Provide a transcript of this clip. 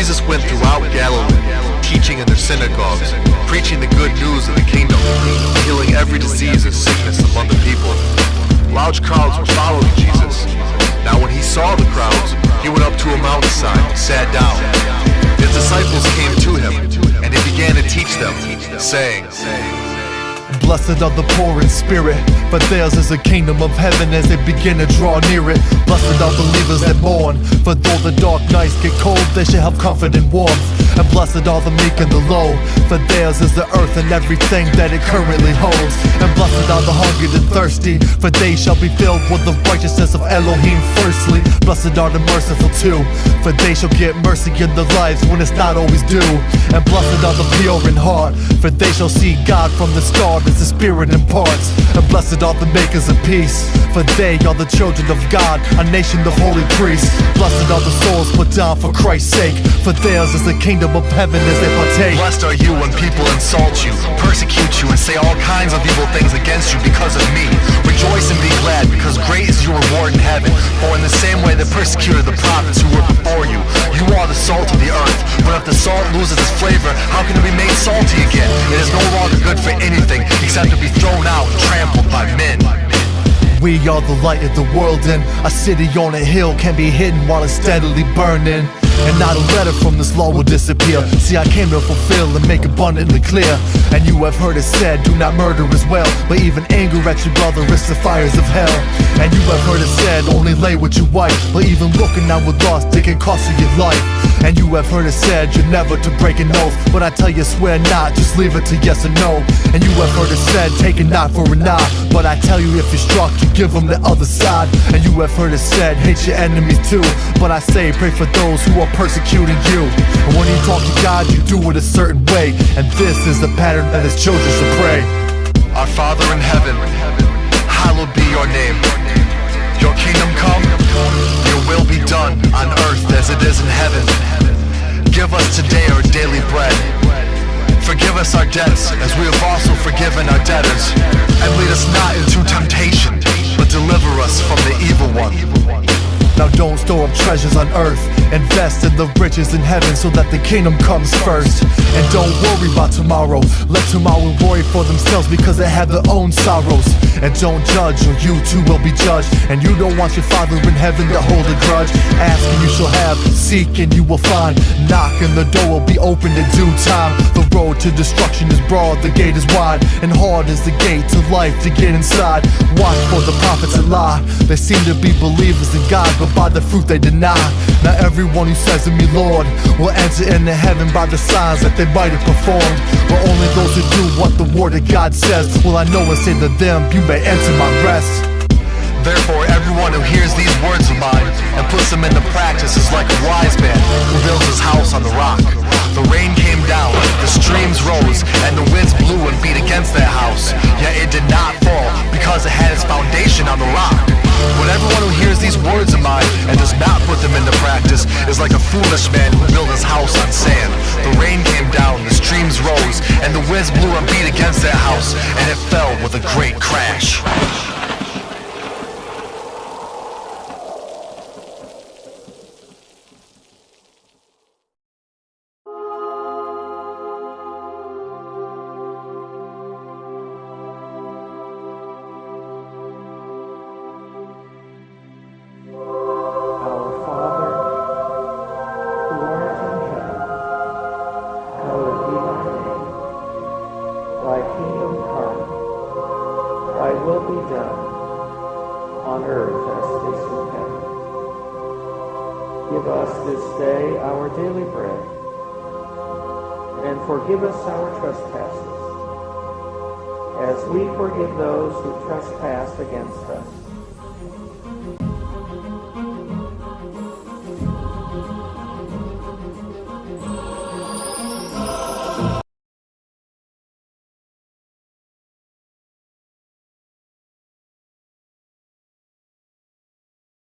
Jesus went throughout Galilee, teaching in their synagogues, preaching the good news of the kingdom, healing every disease and sickness among the people. Large crowds were following Jesus. Now when he saw the crowds, he went up to a mountainside and sat down. His disciples came to him, and he began to teach them, saying, Blessed are the poor in spirit, for theirs is the kingdom of heaven as they begin to draw near it. Blessed are believers that mourn, for though the dark nights get cold, they shall have comfort and warmth. And blessed are the meek and the low, for theirs is the earth and everything that it currently holds. And blessed are the hungry and thirsty, for they shall be filled with the righteousness of Elohim firstly. Blessed are the merciful too, for they shall get mercy in their lives when it's not always due. And blessed are the pure in heart, for they shall see God from the start as the Spirit imparts. And blessed are the makers of peace, for they are the children of God, a nation of holy priests. Blessed are the souls put down for Christ's sake, for theirs is the kingdom of heaven as they partake. Blessed are you when people insult you, persecute you, and say all kinds of evil things against you because of me. Rejoice and be glad, because great is your reward in heaven. For in the same way they persecuted the prophets who were before you. You are the salt of the earth, but if the salt loses its flavor, how can it be made salty again? It is no longer good for anything except to be thrown out and trampled by men. We are the light of the world, and a city on a hill can be hidden while it's steadily burning. And not a letter from this law will disappear. See, I came to fulfill and make abundantly clear. And you have heard it said, do not murder as well, but even anger at your brother is the fires of hell. And you have heard it said, only lay with your wife, but even looking out with lust, it can cost you your life. And you have heard it said, you're never to break an oath, but I tell you swear not, just leave it to yes or no. And you have heard it said, take a knot for a knot, but I tell you if you're struck, you give them the other side. And you have heard it said, hate your enemies too, but I say pray for those who are persecuting you. And when you talk to God, you do it a certain way, and this is the pattern that his children should pray. Our Father in heaven, hallowed be your name. Your kingdom come, your will be done on earth as it is in heaven. Give us today our daily bread. Forgive us our debts as we have also forgiven our debtors. And lead us not into temptation, but deliver us from the evil one. Now don't store up treasures on earth, invest in the riches in heaven so that the kingdom comes first. And don't worry about tomorrow, let tomorrow worry for themselves because they have their own sorrows. And don't judge or you too will be judged, and you don't want your Father in heaven to hold a grudge. Ask and you shall have, seek and you will find, knock and the door will be opened in due time. The road to destruction is broad, the gate is wide, and hard is the gate to life to get inside. Watch for the prophets that lie, they seem to be believers in God, but by the fruit they deny. Not everyone who says to me Lord will enter into heaven by the signs that they might have performed, but only those who do what the word of God says will I know and say to them, you may enter my rest. Therefore everyone who hears these words of mine and puts them into practice is like a wise man who builds his house on the rock. The rain came down, the streams rose, and the winds blew and beat against that house, yet it did not fall because it had its foundation on the rock. But everyone who hears these words of mine and does not put them into practice is like a foolish man who built his house on sand. The rain came down, the streams rose, and the winds blew and beat against that house, and it fell with a great crash. Thy kingdom come, thy will be done, on earth as it is in heaven. Give us this day our daily bread, and forgive us our trespasses, as we forgive those who trespass against us.